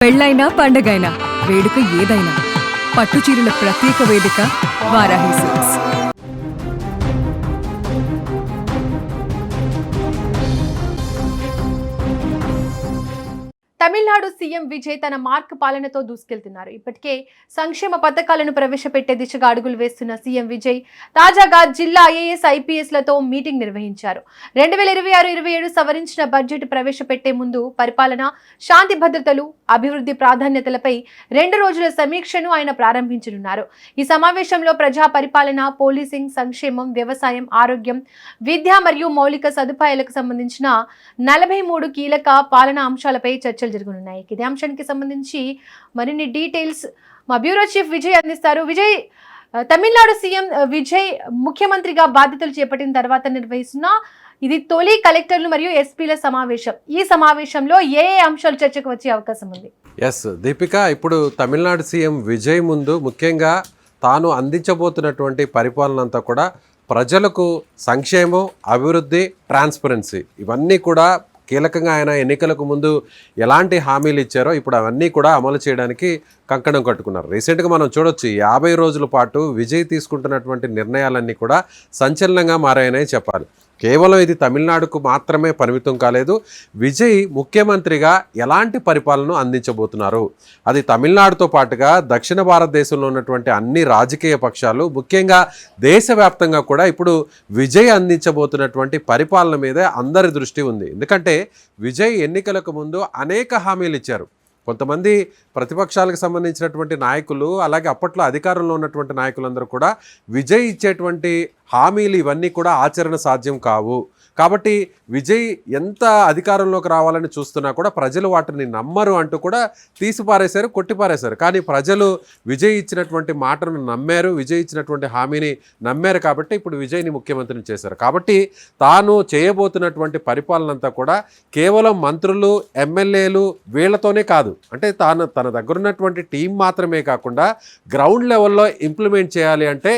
పెళ్ళైనా పండగైనా వేడుక ఏదైనా పట్టుచీరల ప్రత్యేక వేదిక వారాహి సిల్క్స్. తమిళనాడు సీఎం విజయ్ తన మార్క్ పాలనతో దూసుకెళ్తున్నారు. ఇప్పటికే సంక్షేమ పథకాలను ప్రవేశపెట్టే దిశగా అడుగులు వేస్తున్న సీఎం విజయ్ తాజాగా జిల్లా ఐఏఎస్ ఐపీఎస్లతో మీటింగ్ నిర్వహించారు. 2026-27 సవరించిన బడ్జెట్ ప్రవేశపెట్టే ముందు పరిపాలన, శాంతి భద్రతలు, అభివృద్ధి ప్రాధాన్యతలపై 2 రోజుల సమీక్షను ఆయన ప్రారంభించనున్నారు. ఈ సమావేశంలో ప్రజా పరిపాలన, పోలీసింగ్, సంక్షేమం, వ్యవసాయం, ఆరోగ్యం, విద్య మరియు మౌలిక సదుపాయాలకు సంబంధించిన 43 కీలక పాలనా అంశాలపై చర్చలు జరగనున్నాయి. ఇదే అంశానికి సంబంధించి మరిన్ని డీటెయిల్స్ మా బ్యూరో చీఫ్ విజయ్ అందిస్తారు. విజయ్, తమిళనాడు సీఎం విజయ్ ముఖ్యమంత్రిగా బాధ్యతలు చేపట్టిన తర్వాత నిర్వహిస్తున్న ఇది తొలి కలెక్టర్లు మరియు ఎస్పీల సమావేశం. ఈ సమావేశంలో ఏ అంశాలు చర్చకు వచ్చే అవకాశం ఉంది? ఎస్ దీపిక, ఇప్పుడు తమిళనాడు సీఎం విజయ్ ముందు ముఖ్యంగా తాను అందించబోతున్నటువంటి పరిపాలన అంతా కూడా ప్రజలకు సంక్షేమం, అభివృద్ధి, ట్రాన్స్పరెన్సీ ఇవన్నీ కూడా కీలకంగా ఆయన ఎన్నికలకు ముందు ఎలాంటి హామీలు ఇచ్చారో ఇప్పుడు అవన్నీ కూడా అమలు చేయడానికి కంకణం కట్టుకున్నారు. రీసెంట్గా మనం చూడొచ్చు 50 రోజుల పాటు విజయ్ తీసుకుంటున్నటువంటి నిర్ణయాలన్నీ కూడా సంచలనంగా మారాయనే చెప్పాలి. కేవలం ఇది తమిళనాడుకు మాత్రమే పరిమితం కాలేదు. విజయ్ ముఖ్యమంత్రిగా ఎలాంటి పరిపాలన అందించబోతున్నారు, అది తమిళనాడుతో పాటుగా దక్షిణ భారతదేశంలో ఉన్నటువంటి అన్ని రాజకీయ పక్షాలు, ముఖ్యంగా దేశవ్యాప్తంగా కూడా ఇప్పుడు విజయ్ అందించబోతున్నటువంటి పరిపాలన మీదే అందరి దృష్టి ఉంది. ఎందుకంటే విజయ్ ఎన్నికలకు ముందు అనేక హామీలు ఇచ్చారు. కొంతమంది ప్రతిపక్షాలకు సంబంధించినటువంటి నాయకులు, అలాగే అప్పట్లో అధికారంలో ఉన్నటువంటి నాయకులందరూ కూడా విజయ్ ఇచ్చేటువంటి హామీలు ఇవన్నీ కూడా ఆచరణ సాధ్యం కావు, కాబట్టి విజయ్ ఎంత అధికారంలోకి రావాలని చూస్తున్నా కూడా ప్రజలు వాటిని నమ్మరు అంటూ కూడా తీసిపారేశారు, కొట్టిపారేశారు. కానీ ప్రజలు విజయ్ ఇచ్చినటువంటి మాటను నమ్మారు, విజయ్ ఇచ్చినటువంటి హామీని నమ్మారు. కాబట్టి ఇప్పుడు విజయ్ని ముఖ్యమంత్రిని చేశారు. కాబట్టి తాను చేయబోతున్నటువంటి పరిపాలన అంతా కూడా కేవలం మంత్రులు, ఎమ్మెల్యేలు వీళ్లతోనే కాదు, అంటే తన దగ్గరున్నటువంటి టీం మాత్రమే కాకుండా గ్రౌండ్ లెవెల్లో ఇంప్లిమెంట్ చేయాలి అంటే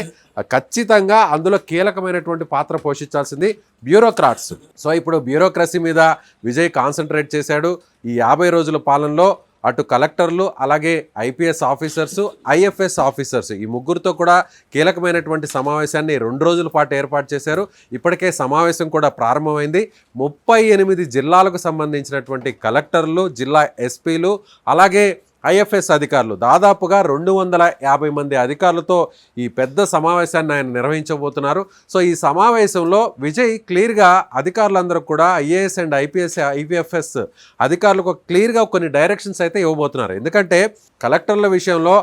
ఖచ్చితంగా అందులో కీలకమైనటువంటి పాత్ర పోషించాల్సింది బ్యూరోక్రాట్స్. సో ఇప్పుడు బ్యూరోక్రసీ మీద విజయ్ కాన్సన్ట్రేట్ చేశాడు. ఈ 50 రోజుల పాలనలో అటు కలెక్టర్లు, అలాగే ఐపీఎస్ ఆఫీసర్సు, ఐఎఫ్ఎస్ ఆఫీసర్స్ ఈ ముగ్గురితో కూడా కీలకమైనటువంటి సమావేశాన్ని 2 రోజుల పాటు ఏర్పాటు చేశారు. ఇప్పటికే సమావేశం కూడా ప్రారంభమైంది. 38 జిల్లాలకు సంబంధించినటువంటి కలెక్టర్లు, జిల్లా ఎస్పీలు, అలాగే ఐఎఫ్ఎస్ అధికారులు, దాదాపుగా 250 మంది అధికారులతో ఈ పెద్ద సమావేశాన్ని ఆయన నిర్వహించబోతున్నారు. సో ఈ సమావేశంలో విజయ్ క్లియర్గా అధికారులందరూ కూడా ఐఏఎస్ అండ్ ఐపీఎస్, ఐపీఎఫ్ఎస్ అధికారులకు క్లియర్గా కొన్ని డైరెక్షన్స్ అయితే ఇవ్వబోతున్నారు. ఎందుకంటే కలెక్టర్ల విషయంలో,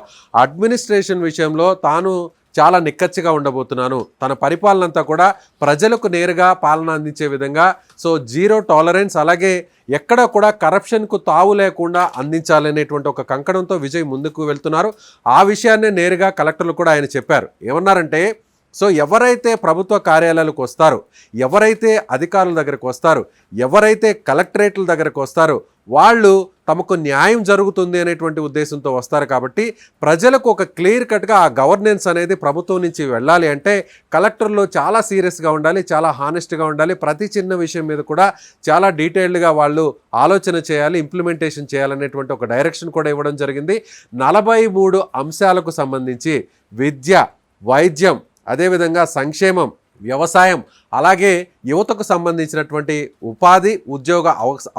అడ్మినిస్ట్రేషన్ విషయంలో తాను చాలా నిక్కచ్చిగా ఉండబోతున్నాను, తన పరిపాలన అంతా కూడా ప్రజలకు నేరుగా పాలన అందించే విధంగా, సో జీరో టాలరెన్స్, అలాగే ఎక్కడ కూడా కరప్షన్కు తావు లేకుండా అందించాలనేటువంటి ఒక కంకణంతో విజయ్ ముందుకు వెళ్తున్నారు. ఆ విషయాన్నే నేరుగా కలెక్టర్లు కూడా ఆయన చెప్పారు. ఏమన్నారంటే, సో ఎవరైతే ప్రభుత్వ కార్యాలయాలకు వస్తారో, ఎవరైతే అధికారుల దగ్గరకు వస్తారో, ఎవరైతే కలెక్టరేట్ల దగ్గరకు వస్తారో వాళ్ళు తమకు న్యాయం జరుగుతుంది అనేటువంటి ఉద్దేశంతో వస్తారు. కాబట్టి ప్రజలకు ఒక క్లియర్ కట్గా ఆ గవర్నెన్స్ అనేది ప్రభుత్వం నుంచి వెళ్ళాలి అంటే కలెక్టర్లు చాలా సీరియస్గా ఉండాలి, చాలా హానెస్ట్గా ఉండాలి. ప్రతి చిన్న విషయం మీద కూడా చాలా డీటెయిల్డ్గా వాళ్ళు ఆలోచన చేయాలి, ఇంప్లిమెంటేషన్ చేయాలనేటువంటి ఒక డైరెక్షన్ కూడా ఇవ్వడం జరిగింది. 43 అంశాలకు సంబంధించి విద్య, వైద్యం, అదేవిధంగా సంక్షేమం, వ్యవసాయం, అలాగే యువతకు సంబంధించినటువంటి ఉపాధి, ఉద్యోగ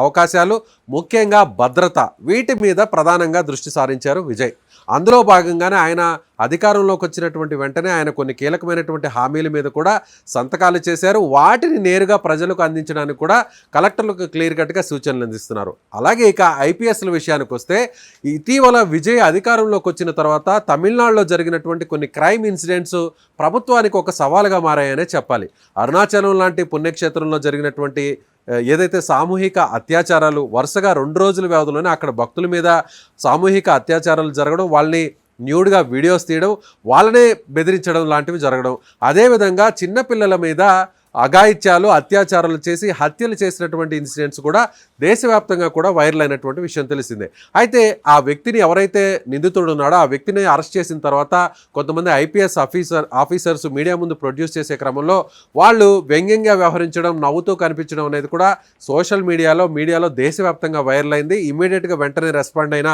అవకాశాలు, ముఖ్యంగా భద్రత, వీటి మీద ప్రధానంగా దృష్టి సారించారు విజయ్. అందులో భాగంగానే ఆయన అధికారంలోకి వచ్చినటువంటి వెంటనే ఆయన కొన్ని కీలకమైనటువంటి హామీల మీద కూడా సంతకాలు చేశారు. వాటిని నేరుగా ప్రజలకు అందించడానికి కూడా కలెక్టర్లకు క్లియర్ కట్గా సూచనలు అందిస్తున్నారు. అలాగే ఇక ఐపీఎస్ల విషయానికి వస్తే, ఇటీవల విజయ్ అధికారంలోకి వచ్చిన తర్వాత తమిళనాడులో జరిగినటువంటి కొన్ని క్రైమ్ ఇన్సిడెంట్స్ ప్రభుత్వానికి ఒక సవాలుగా మారాయనే చెప్పాలి. అరుణాచలం లాంటి పుణ్యక్షేత్రంలో జరిగినటువంటి ఏదైతే సామూహిక అత్యాచారాలు వరుసగా 2 రోజుల వ్యవధిలోనే అక్కడ భక్తుల మీద సామూహిక అత్యాచారాలు జరగడం, వాళ్ళని న్యూడ్గా వీడియోస్ తీయడం, వాళ్ళనే బెదిరించడం లాంటివి జరగడం, అదేవిధంగా చిన్నపిల్లల మీద అఘాయిత్యాలు, అత్యాచారాలు చేసి హత్యలు చేసినటువంటి ఇన్సిడెంట్స్ కూడా దేశవ్యాప్తంగా కూడా వైరల్ అయినటువంటి విషయం తెలిసిందే. అయితే ఆ వ్యక్తిని ఎవరైతే నిందితుడు ఉన్నాడో ఆ వ్యక్తిని అరెస్ట్ చేసిన తర్వాత కొంతమంది ఐపీఎస్ ఆఫీసర్స్ మీడియా ముందు ప్రొడ్యూస్ చేసే క్రమంలో వాళ్ళు వ్యంగ్యంగా వ్యవహరించడం, నవ్వుతూ కనిపించడం అనేది కూడా సోషల్ మీడియాలో దేశవ్యాప్తంగా వైరల్ అయింది. ఇమ్మీడియట్గా వెంటనే రెస్పాండ్ అయిన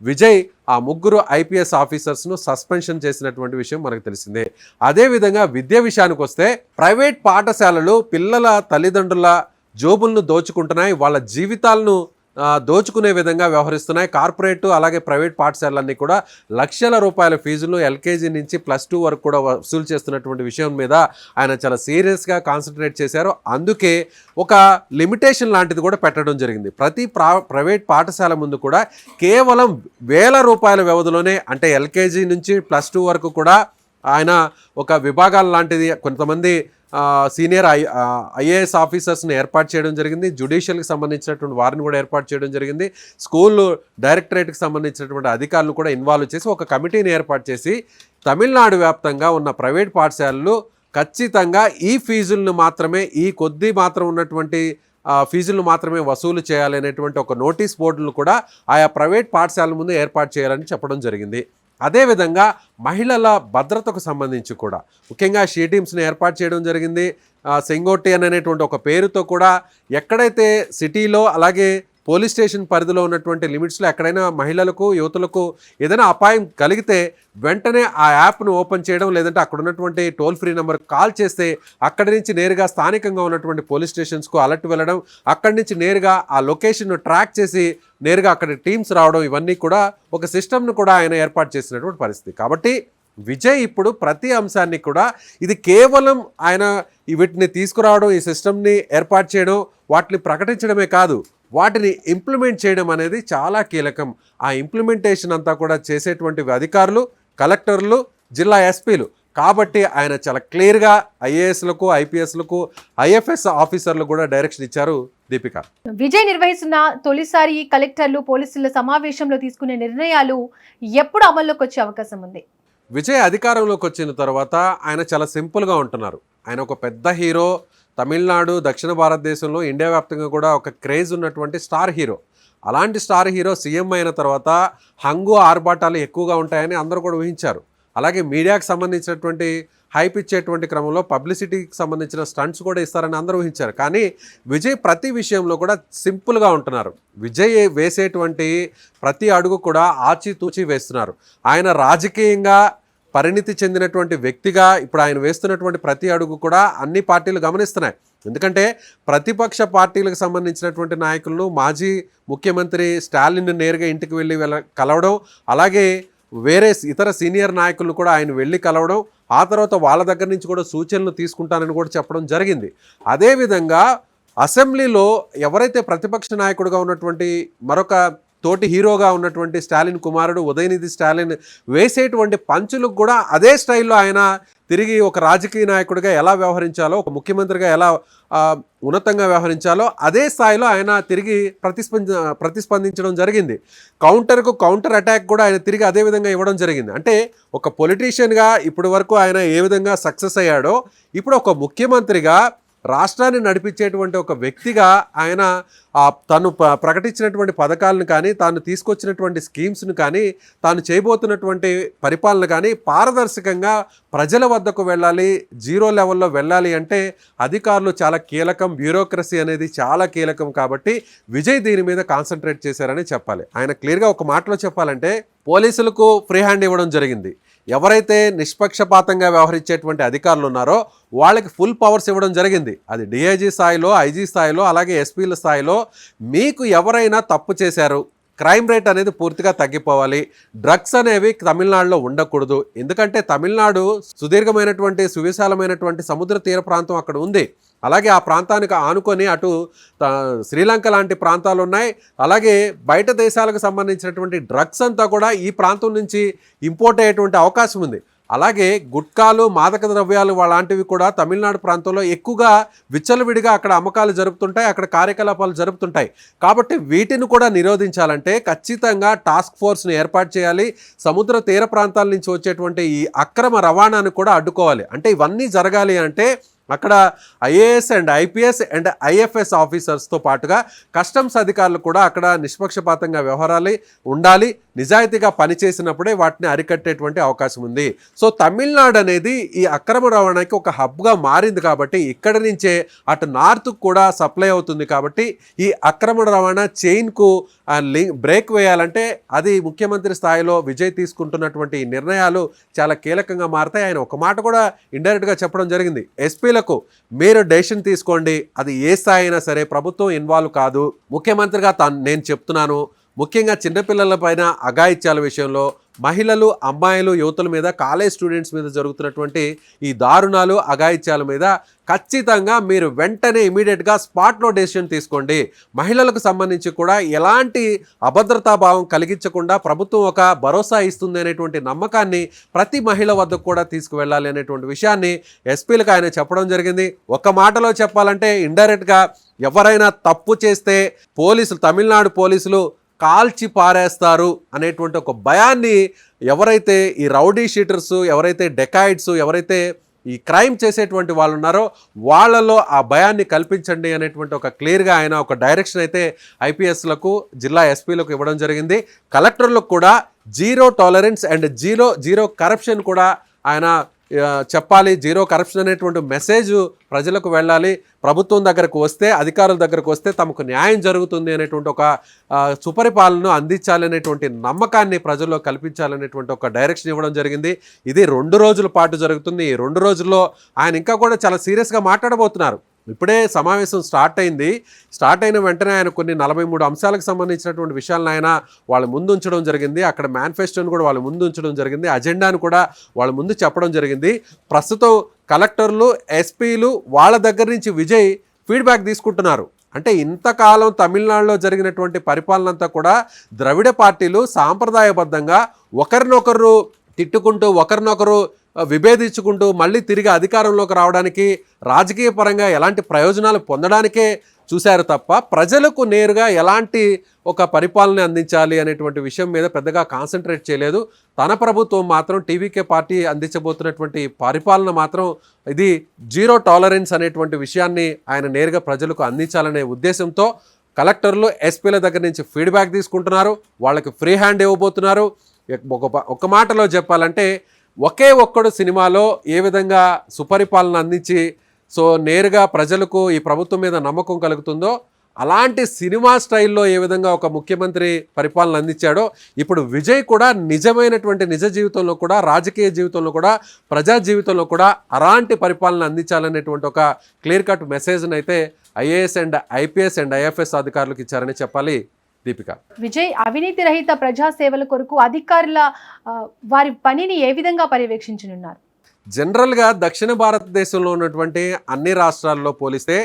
విజయ్ ఆ ముగ్గురు ఐపీఎస్ ఆఫీసర్స్ను సస్పెన్షన్ చేసినటువంటి విషయం మనకు తెలిసిందే. అదేవిధంగా విద్య విషయానికి వస్తే ప్రైవేట్ పాఠశాలలు పిల్లల తల్లిదండ్రుల జోబులను దోచుకుంటున్నాయి, వాళ్ళ జీవితాలను దోచుకునే విధంగా వ్యవహరిస్తున్నాయి. కార్పొరేట్ అలాగే ప్రైవేట్ పాఠశాలన్నీ కూడా లక్షల రూపాయల ఫీజులు ఎల్కేజీ నుంచి +2 వరకు కూడా వసూలు చేస్తున్నటువంటి విషయం మీద ఆయన చాలా సీరియస్గా కాన్సన్ట్రేట్ చేశారు. అందుకే ఒక లిమిటేషన్ లాంటిది కూడా పెట్టడం జరిగింది. ప్రతి ప్రైవేట్ పాఠశాల ముందు కూడా కేవలం వేల రూపాయల వ్యవధిలోనే, అంటే ఎల్కేజీ నుంచి +2 వరకు కూడా ఆయన ఒక విభాగాల లాంటిది కొంతమంది సీనియర్ ఐఏఎస్ ఆఫీసర్స్ని ఏర్పాటు చేయడం జరిగింది. జ్యుడిషియల్కి సంబంధించినటువంటి వారిని కూడా ఏర్పాటు చేయడం జరిగింది. స్కూల్ డైరెక్టరేట్కి సంబంధించినటువంటి అధికారులు కూడా ఇన్వాల్వ్ చేసి ఒక కమిటీని ఏర్పాటు చేసి తమిళనాడు వ్యాప్తంగా ఉన్న ప్రైవేట్ పాఠశాలలు ఖచ్చితంగా ఈ ఫీజులను మాత్రమే, ఈ కొద్ది మాత్రం ఉన్నటువంటి ఫీజులను మాత్రమే వసూలు చేయాలనేటువంటి ఒక నోటీస్ బోర్డులను కూడా ఆయా ప్రైవేట్ పాఠశాలల ముందు ఏర్పాటు చేయాలని చెప్పడం జరిగింది. అదేవిధంగా మహిళల భద్రతకు సంబంధించి కూడా ముఖ్యంగా షీ టీమ్స్ని ఏర్పాటు చేయడం జరిగింది. సెంగోటియన్ అనేటువంటి ఒక పేరుతో కూడా ఎక్కడైతే సిటీలో అలాగే పోలీస్ స్టేషన్ పరిధిలో ఉన్నటువంటి లిమిట్స్లో ఎక్కడైనా మహిళలకు యువతులకు ఏదైనా అపాయం కలిగితే వెంటనే ఆ యాప్ను ఓపెన్ చేయడం, లేదంటే అక్కడ ఉన్నటువంటి టోల్ ఫ్రీ నెంబర్ కాల్ చేస్తే అక్కడి నుంచి నేరుగా స్థానికంగా ఉన్నటువంటి పోలీస్ స్టేషన్స్కు అలర్ట్ వెళ్ళడం, అక్కడి నుంచి నేరుగా ఆ లొకేషన్ను ట్రాక్ చేసి నేరుగా అక్కడ టీమ్స్ రావడం, ఇవన్నీ కూడా ఒక సిస్టమ్ను కూడా ఆయన ఏర్పాటు చేసినటువంటి పరిస్థితి. కాబట్టి విజయ్ ఇప్పుడు ప్రతి అంశాన్ని కూడా ఇది కేవలం ఆయన వీటిని తీసుకురావడం, ఈ సిస్టమ్ని ఏర్పాటు చేయడం, వాటిని ప్రకటించడమే కాదు, వాటిని ఇంప్లిమెంట్ చేయడం అనేది చాలా కీలకం. ఆ ఇంప్లిమెంటేషన్ అంతా కూడా చేసేటువంటి అధికారులు, కలెక్టర్లు, జిల్లా ఎస్పీలు. కాబట్టి ఆయన చాలా క్లియర్గా ఐఏఎస్లకు, ఐపీఎస్లకు, ఐఎఫ్ఎస్ ఆఫీసర్లు కూడా డైరెక్షన్ ఇచ్చారు. దీపిక, విజయ్ నిర్వహిస్తున్న తొలిసారి కలెక్టర్లు పోలీసుల సమావేశంలో తీసుకునే నిర్ణయాలు ఎప్పుడు అమల్లోకి వచ్చే అవకాశం ఉంది? విజయ్ అధికారంలోకి వచ్చిన తర్వాత ఆయన చాలా సింపుల్గా ఉంటున్నారు. ఆయన ఒక పెద్ద హీరో, తమిళనాడు, దక్షిణ భారతదేశంలో, ఇండియా వ్యాప్తంగా కూడా ఒక క్రేజ్ ఉన్నటువంటి స్టార్ హీరో. అలాంటి స్టార్ హీరో సీఎం అయిన తర్వాత హంగు ఆర్భాటాలు ఎక్కువగా ఉంటాయని అందరూ కూడా ఊహించారు. అలాగే మీడియాకు సంబంధించినటువంటి హైప్ ఇచ్చేటువంటి క్రమంలో పబ్లిసిటీకి సంబంధించిన స్టంట్స్ కూడా ఇస్తారని అందరూ ఊహించారు. కానీ విజయ్ ప్రతి విషయంలో కూడా సింపుల్గా ఉంటున్నారు. విజయ్ వేసేటువంటి ప్రతి అడుగు కూడా ఆచితూచి వేస్తున్నారు. ఆయన రాజకీయంగా పరిణితి చెందినటువంటి వ్యక్తిగా ఇప్పుడు ఆయన వేస్తున్నటువంటి ప్రతి అడుగు కూడా అన్ని పార్టీలు గమనిస్తున్నాయి. ఎందుకంటే ప్రతిపక్ష పార్టీలకు సంబంధించినటువంటి నాయకులను మాజీ ముఖ్యమంత్రి స్టాలిన్ నేరుగా ఇంటికి వెళ్ళి కలవడం, అలాగే వేరే ఇతర సీనియర్ నాయకులను కూడా ఆయన వెళ్ళి కలవడం, ఆ తర్వాత వాళ్ళ దగ్గర నుంచి కూడా సూచనలు తీసుకుంటానని కూడా చెప్పడం జరిగింది. అదేవిధంగా అసెంబ్లీలో ఎవరైతే ప్రతిపక్ష నాయకుడిగా ఉన్నటువంటి మరొక తోటి హీరోగా ఉన్నటువంటి స్టాలిన్ కుమారుడు ఉదయనిధి స్టాలిన్ వేసేటువంటి పంచులకు కూడా అదే స్టైల్లో ఆయన తిరిగి ఒక రాజకీయ నాయకుడిగా ఎలా వ్యవహరించాలో, ఒక ముఖ్యమంత్రిగా ఎలా ఉన్నతంగా వ్యవహరించాలో అదే స్థాయిలో ఆయన తిరిగి ప్రతిస్పందించడం జరిగింది. కౌంటర్కు కౌంటర్ అటాక్ కూడా ఆయన తిరిగి అదే విధంగా ఇవ్వడం జరిగింది. అంటే ఒక పొలిటీషియన్గా ఇప్పటి వరకు ఆయన ఏ విధంగా సక్సెస్ అయ్యాడో, ఇప్పుడు ఒక ముఖ్యమంత్రిగా రాష్ట్రాన్ని నడిపించేటువంటి ఒక వ్యక్తిగా ఆయన తను ప్రకటించినటువంటి పథకాలను కానీ, తాను తీసుకొచ్చినటువంటి స్కీమ్స్ను కానీ, తాను చేయబోతున్నటువంటి పరిపాలన కానీ పారదర్శకంగా ప్రజల వద్దకు వెళ్ళాలి, జీరో లెవెల్లో వెళ్ళాలి అంటే అధికారులు చాలా కీలకం, బ్యూరోక్రసీ అనేది చాలా కీలకం. కాబట్టి విజయ్ దీని మీద కాన్సన్ట్రేట్ చేశారని చెప్పాలి. ఆయన క్లియర్గా ఒక మాటలో చెప్పాలంటే పోలీసులకు ఫ్రీ హ్యాండ్ ఇవ్వడం జరిగింది. ఎవరైతే నిష్పక్షపాతంగా వ్యవహరించేటువంటి అధికారులు ఉన్నారో వాళ్ళకి ఫుల్ పవర్స్ ఇవ్వడం జరిగింది. అది డిఐజీ స్థాయిలో, ఐజీ స్థాయిలో, అలాగే ఎస్పీల స్థాయిలో మీకు ఎవరైనా తప్పు చేశారు, క్రైమ్ రేట్ అనేది పూర్తిగా తగ్గిపోవాలి, డ్రగ్స్ అనేవి తమిళనాడులో ఉండకూడదు. ఎందుకంటే తమిళనాడు సుదీర్ఘమైనటువంటి సువిశాలమైనటువంటి సముద్ర తీర ప్రాంతం అక్కడ ఉంది. అలాగే ఆ ప్రాంతానికి ఆనుకొని అటు శ్రీలంక లాంటి ప్రాంతాలు ఉన్నాయి. అలాగే బయట దేశాలకు సంబంధించినటువంటి డ్రగ్స్ అంతా కూడా ఈ ప్రాంతం నుంచి ఇంపోర్ట్ అయ్యేటువంటి అవకాశం ఉంది. అలాగే గుట్కాలు, మాదక ద్రవ్యాలు అలాంటివి కూడా తమిళనాడు ప్రాంతంలో ఎక్కువగా విచ్చలవిడిగా అక్కడ అమ్మకాలు జరుపుతుంటాయి, అక్కడ కార్యకలాపాలు జరుపుతుంటాయి. కాబట్టి వీటిని కూడా నిరోధించాలంటే ఖచ్చితంగా టాస్క్ ఫోర్స్ను ఏర్పాటు చేయాలి. సముద్ర తీర ప్రాంతాల నుంచి వచ్చేటువంటి ఈ అక్రమ రవాణాను కూడా అడ్డుకోవాలి. అంటే ఇవన్నీ జరగాలి అంటే అక్కడ IAS and IPS and IFS ఆఫీసర్స్తో పాటుగా కస్టమ్స్ అధికారులు కూడా అక్కడ నిష్పక్షపాతంగా వ్యవహారాలు ఉండాలి, నిజాయితీగా పనిచేసినప్పుడే వాటిని అరికట్టేటువంటి అవకాశం ఉంది. సో తమిళనాడు అనేది ఈ అక్రమ రవాణాకి ఒక హబ్గా మారింది కాబట్టి ఇక్కడి నుంచే అటు నార్త్కు కూడా సప్లై అవుతుంది. కాబట్టి ఈ అక్రమ రవాణా చైన్కు బ్రేక్ వేయాలంటే అది ముఖ్యమంత్రి స్థాయిలో విజయ్ తీసుకుంటున్నటువంటి నిర్ణయాలు చాలా కీలకంగా మారతాయి. ఆయన ఒక మాట కూడా ఇండైరెక్ట్గా చెప్పడం జరిగింది, ఎస్పీలకు మీరు డెసిషన్ తీసుకోండి, అది ఏ స్థాయి అయినా సరే ప్రభుత్వం ఇన్వాల్వ్ కాదు. ముఖ్యమంత్రిగా నేను చెప్తున్నాను, ముఖ్యంగా చిన్నపిల్లల పైన అఘాయిత్యాల విషయంలో మహిళలు, అమ్మాయిలు, యువతుల మీద, కాలేజ్ స్టూడెంట్స్ మీద జరుగుతున్నటువంటి ఈ దారుణాలు, అఘాయిత్యాల మీద ఖచ్చితంగా మీరు వెంటనే ఇమీడియట్గా స్పాట్లో డెసిషన్ తీసుకోండి. మహిళలకు సంబంధించి కూడా ఎలాంటి అభద్రతాభావం కలిగించకుండా ప్రభుత్వం ఒక భరోసా ఇస్తుంది అనేటువంటి నమ్మకాన్ని ప్రతి మహిళ వద్దకు కూడా తీసుకువెళ్ళాలి అనేటువంటి విషయాన్ని ఎస్పీలకు ఆయన చెప్పడం జరిగింది. ఒక మాటలో చెప్పాలంటే ఇండైరెక్ట్గా ఎవరైనా తప్పు చేస్తే తమిళనాడు పోలీసులు కాల్చి పారేస్తారు అనేటువంటి ఒక భయాన్ని ఎవరైతే ఈ రౌడీ షీటర్స్, ఎవరైతే డెకాయిడ్స్, ఎవరైతే ఈ క్రైమ్ చేసేటువంటి వాళ్ళు ఉన్నారో వాళ్ళలో ఆ భయాన్ని కల్పించండి అనేటువంటి ఒక క్లియర్గా ఆయన ఒక డైరెక్షన్ అయితే ఐపీఎస్లకు, జిల్లా ఎస్పీలకు ఇవ్వడం జరిగింది. కలెక్టర్లకు కూడా zero tolerance and zero corruption కూడా ఆయన చెప్పాలి. జీరో కరప్షన్ అనేటువంటి మెసేజ్ ప్రజలకు వెళ్ళాలి. ప్రభుత్వం దగ్గరకు వస్తే, అధికారుల దగ్గరకు వస్తే తమకు న్యాయం జరుగుతుంది అనేటువంటి ఒక సుపరిపాలనను అందించాలి అనేటువంటి నమ్మకాన్ని ప్రజల్లో కల్పించాలనేటువంటి ఒక డైరెక్షన్ ఇవ్వడం జరిగింది. ఇది 2 రోజుల పాటు జరుగుతుంది. ఈ 2 రోజుల్లో ఆయన ఇంకా కూడా చాలా సీరియస్గా మాట్లాడబోతున్నారు. ఇప్పుడే సమావేశం స్టార్ట్ అయిన వెంటనే ఆయన కొన్ని 43 అంశాలకు సంబంధించినటువంటి విషయాలను ఆయన వాళ్ళ ముందు ఉంచడం జరిగింది. అక్కడ మేనిఫెస్టోని కూడా వాళ్ళ ముందు ఉంచడం జరిగింది. అజెండాను కూడా వాళ్ళ ముందు చెప్పడం జరిగింది. ప్రస్తుతం కలెక్టర్లు, ఎస్పీలు వాళ్ళ దగ్గర నుంచి విజయ్ ఫీడ్బ్యాక్ తీసుకుంటున్నారు. అంటే ఇంతకాలం తమిళనాడులో జరిగినటువంటి పరిపాలన అంతా కూడా ద్రవిడ పార్టీలు సాంప్రదాయబద్ధంగా ఒకరినొకరు తిట్టుకుంటూ, ఒకరినొకరు విభేదించుకుంటూ మళ్ళీ తిరిగి అధికారంలోకి రావడానికి, రాజకీయ పరంగా ఎలాంటి ప్రయోజనాలు పొందడానికే చూశారు తప్ప ప్రజలకు నేరుగా ఎలాంటి ఒక పరిపాలన అందించాలి అనేటువంటి విషయం మీద పెద్దగా కాన్సన్ట్రేట్ చేయలేదు. తన ప్రభుత్వం మాత్రం టీవీకే పార్టీ అందించబోతున్నటువంటి పరిపాలన మాత్రం ఇది జీరో టాలరెన్స్ అనేటువంటి విషయాన్ని ఆయన నేరుగా ప్రజలకు అందించాలనే ఉద్దేశంతో కలెక్టర్లు, ఎస్పీల దగ్గర నుంచి ఫీడ్బ్యాక్ తీసుకుంటున్నారు. వాళ్ళకి ఫ్రీ హ్యాండ్ ఇవ్వబోతున్నారు. ఒక మాటలో చెప్పాలంటే ఒకే ఒక్కడు సినిమాలో ఏ విధంగా సుపరిపాలన అందించి నేరుగా ప్రజలకు ఈ ప్రభుత్వం మీద నమ్మకం కలుగుతుందో అలాంటి సినిమా స్టైల్లో ఏ విధంగా ఒక ముఖ్యమంత్రి పరిపాలన అందించాడో ఇప్పుడు విజయ్ కూడా నిజమైనటువంటి నిజ జీవితంలో కూడా, రాజకీయ జీవితంలో కూడా, ప్రజా జీవితంలో కూడా అలాంటి పరిపాలన అందించాలనేటువంటి ఒక క్లియర్ కట్ మెసేజ్ని అయితే IAS and IPS and IFS అధికారులకు ఇచ్చారని చెప్పాలి. దీపిక, విజయ్ అవినీతి రహిత ప్రజాసేవల కొరకు అధికారుల వారి పనిని ఏ విధంగా పర్యవేక్షించనున్నారు? జనరల్గా దక్షిణ భారతదేశంలో ఉన్నటువంటి అన్ని రాష్ట్రాల్లో పోలిస్తే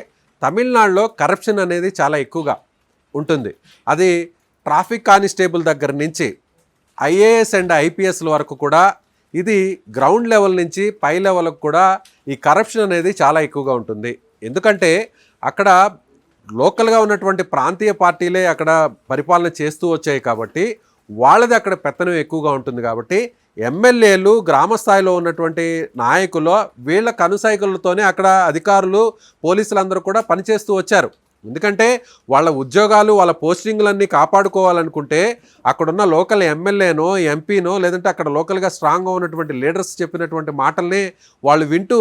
తమిళనాడులో కరప్షన్ అనేది చాలా ఎక్కువగా ఉంటుంది. అది ట్రాఫిక్ కానిస్టేబుల్ దగ్గర నుంచి ఐఏఎస్ అండ్ ఐపీఎస్ల వరకు కూడా ఇది గ్రౌండ్ లెవెల్ నుంచి పై లెవెల్కి కూడా ఈ కరప్షన్ అనేది చాలా ఎక్కువగా ఉంటుంది. ఎందుకంటే అక్కడ లోకల్గా ఉన్నటువంటి ప్రాంతీయ పార్టీలే అక్కడ పరిపాలన చేస్తూ వచ్చాయి కాబట్టి వాళ్ళది అక్కడ పెత్తనం ఎక్కువగా ఉంటుంది. కాబట్టి ఎమ్మెల్యేలు, గ్రామ స్థాయిలో ఉన్నటువంటి నాయకులు వీళ్ళ కనుసైకలతోనే అక్కడ అధికారులు, పోలీసులందరూ కూడా పనిచేస్తూ వచ్చారు. ఎందుకంటే వాళ్ళ ఉద్యోగాలు, వాళ్ళ పోస్టింగ్లన్నీ కాపాడుకోవాలనుకుంటే అక్కడున్న లోకల్ ఎమ్మెల్యేనో, ఎంపీనో, లేదంటే అక్కడ లోకల్గా స్ట్రాంగ్గా ఉన్నటువంటి లీడర్స్ చెప్పినటువంటి మాటల్ని వాళ్ళు వింటూ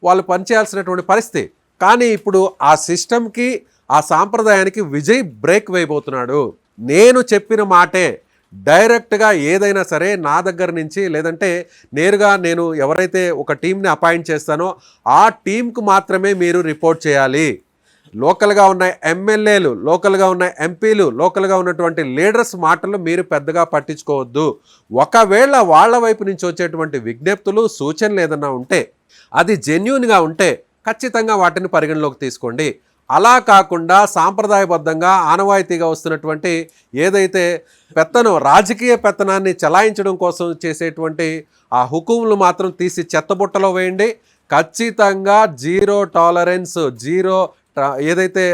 వాళ్ళు పనిచేయాల్సినటువంటి పరిస్థితి. కానీ ఇప్పుడు ఆ సిస్టమ్కి, ఆ సాంప్రదాయానికి విజయ్ బ్రేక్ వేయబోతున్నాడు. నేను చెప్పిన మాటే డైరెక్ట్గా ఏదైనా సరే నా దగ్గర నుంచి, లేదంటే నేరుగా నేను ఎవరైతే ఒక టీంని అపాయింట్ చేస్తానో ఆ టీంకు మాత్రమే మీరు రిపోర్ట్ చేయాలి. లోకల్గా ఉన్న ఎమ్మెల్యేలు, లోకల్గా ఉన్న ఎంపీలు, లోకల్గా ఉన్నటువంటి లీడర్స్ మాటలు మీరు పెద్దగా పట్టించుకోవద్దు. ఒకవేళ వాళ్ళ వైపు నుంచి వచ్చేటువంటి విజ్ఞప్తులు, సూచనలు ఏదన్నా ఉంటే, అది జెన్యూన్గా ఉంటే ఖచ్చితంగా వాటిని పరిగణలోకి తీసుకోండి. అలా కాకుండా సాంప్రదాయబద్ధంగా ఆనవాయితీగా వస్తున్నటువంటి ఏదైతే రాజకీయ పెత్తనాన్ని చలాయించడం కోసం చేసేటువంటి ఆ హుకుములు మాత్రం తీసి చెత్తబుట్టలో వేయండి. ఖచ్చితంగా జీరో టాలరెన్స్, ఏదైతే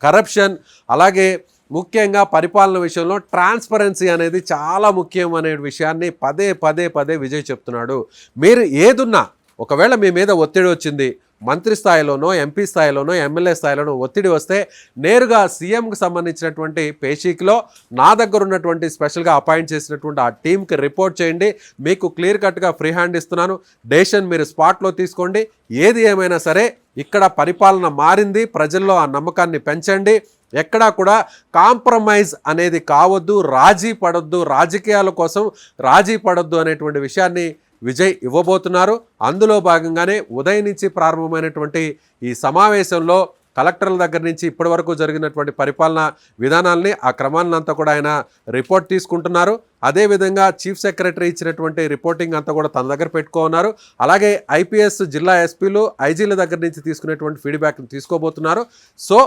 కరప్షన్, అలాగే ముఖ్యంగా పరిపాలన విషయంలో ట్రాన్స్పరెన్సీ అనేది చాలా ముఖ్యం అనే విషయాన్ని పదే విజయ్ చెప్తున్నాడు. మీరు ఏదున్నా, ఒకవేళ మీ మీద ఒత్తిడి వచ్చింది, మంత్రి స్థాయిలోనో ఎంపీ స్థాయిలోనో ఎమ్మెల్యే స్థాయిలోనో ఒత్తిడి వస్తే నేరుగా సీఎంకి సంబంధించినటువంటి పేషీక్లో నా దగ్గర ఉన్నటువంటి స్పెషల్గా అపాయింట్ చేసినటువంటి ఆ టీంకి రిపోర్ట్ చేయండి, మీకు క్లియర్ కట్గా ఫ్రీ హ్యాండ్ ఇస్తున్నాను, డెసిషన్ మీరు స్పాట్లో తీసుకోండి, ఏది ఏమైనా సరే ఇక్కడ పరిపాలన మారింది, ప్రజల్లో ఆ నమ్మకాన్ని పెంచండి, ఎక్కడా కూడా కాంప్రమైజ్ అనేది కావద్దు, రాజీ పడొద్దు, రాజకీయాల కోసం రాజీ పడొద్దు అనేటువంటి విషయాన్ని విజయ్ ఇవ్వబోతున్నారు. అందులో భాగంగానే ఉదయం నుంచి ప్రారంభమైనటువంటి ఈ సమావేశంలో కలెక్టర్ల దగ్గర నుంచి ఇప్పటి వరకు జరిగినటువంటి పరిపాలనా విధానాల్ని, ఆ క్రమాన్ని అంతా కూడా ఆయన రిపోర్ట్ తీసుకుంటున్నారు. అదేవిధంగా చీఫ్ సెక్రటరీ ఇచ్చినటువంటి రిపోర్టింగ్ అంతా కూడా తన దగ్గర పెట్టుకున్నారు. అలాగే ఐపీఎస్ జిల్లా ఎస్పీలు ఐజీల దగ్గర నుంచి తీసుకునేటువంటి ఫీడ్బ్యాక్ని తీసుకోబోతున్నారు. సో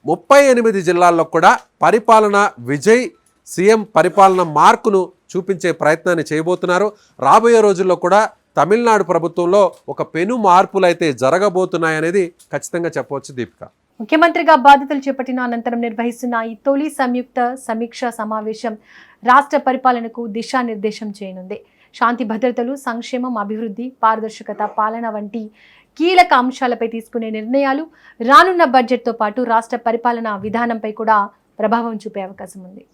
38 జిల్లాల్లో కూడా పరిపాలన విజయ్ సీఎం పరిపాలన మార్కును చూపించే ప్రయత్నాన్ని చేయబోతున్నారు. రాబోయే రోజుల్లో కూడా తమిళనాడు ప్రభుత్వంలో ఒక పెను మార్పులు అయితే జరగబోతున్నాయనేది ఖచ్చితంగా చెప్పవచ్చు. దీపిక, ముఖ్యమంత్రిగా బాధ్యతలు చేపట్టిన అనంతరం నిర్వహిస్తున్న ఈ తొలి సంయుక్త సమీక్షా సమావేశం రాష్ట్ర పరిపాలనకు దిశానిర్దేశం చేయనుంది. శాంతి భద్రతలు, సంక్షేమం, అభివృద్ధి, పారదర్శకత, పాలన వంటి కీలక అంశాలపై తీసుకునే నిర్ణయాలు రానున్న బడ్జెట్తో పాటు రాష్ట్ర పరిపాలనా విధానంపై కూడా ప్రభావం చూపే అవకాశం ఉంది.